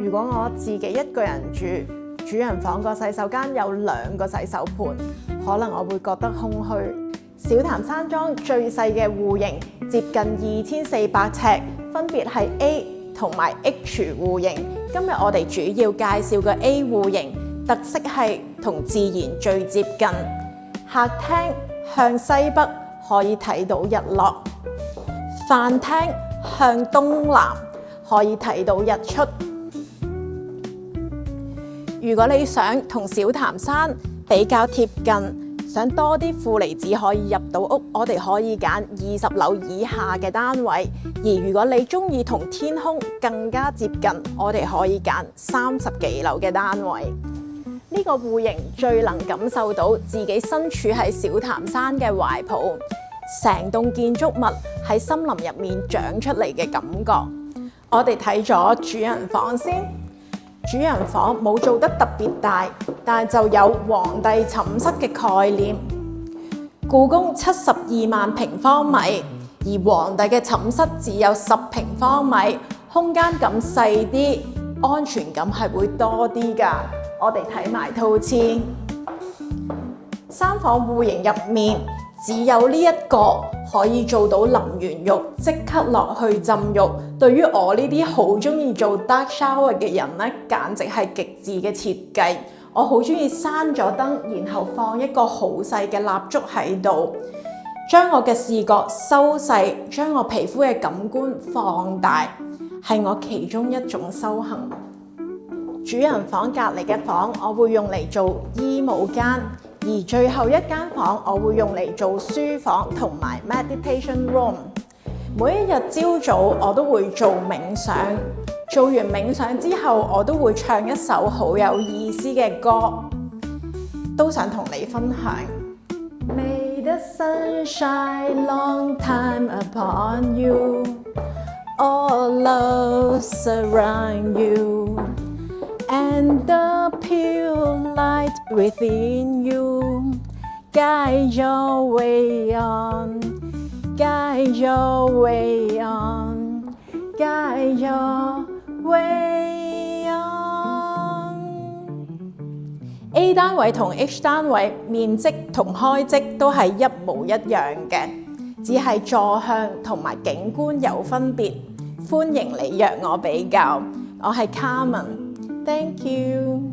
如果我自己一個人住，主人房個洗手間有2個洗手盆，可能我會覺得空虛。小潭山莊最細嘅戶型接近2400尺，分別係 A 同埋 H 戶型。今日我哋主要介紹嘅 A 戶型，特色係同自然最接近。客廳向西北可以睇到日落，飯廳向東南可以睇到日出。如果你想同小潭山比較貼近，想多啲負離子可以入到屋，我哋可以揀20樓以下嘅單位。而如果你中意同天空更加接近，我哋可以揀30幾樓嘅單位。呢個戶型最能感受到自己身處喺小潭山嘅懷抱，成棟建築物喺森林入面長出嚟嘅感覺。我哋睇咗主人房先，主人房冇做得特別大，但係就有皇帝寢室嘅概念。故宮72萬平方米，而皇帝嘅寢室只有10平方米，空間感細啲，安全感係會多啲㗎。我哋睇埋套廁，3房戶型入面只有呢一個可以做到淋完浴即刻落去浸浴。對於我呢啲好中意做 dark shower 嘅人呢，簡直係極致嘅設計。我好中意閂咗燈，然後放一個好細嘅蠟燭喺度，將我嘅視覺收細，將我皮膚嘅感官放大，係我其中一種修行。主人房隔離嘅房，我會用嚟做衣帽間，而最後一間房，我會用嚟做書房同埋 meditation room。每一日朝早，我都會做冥想，做完冥想之後，我都會唱一首好有意思嘅歌，都想同你分享。May the sun shine long time upon you, all love surround you.And the pure light within you, guide your way on, guide your way on, guide your way on。 A 單位同 H 單位面積同開積都係一模一樣嘅，只係坐向同埋景觀有分別。歡迎你約我比較，我係 Carmen。Thank you.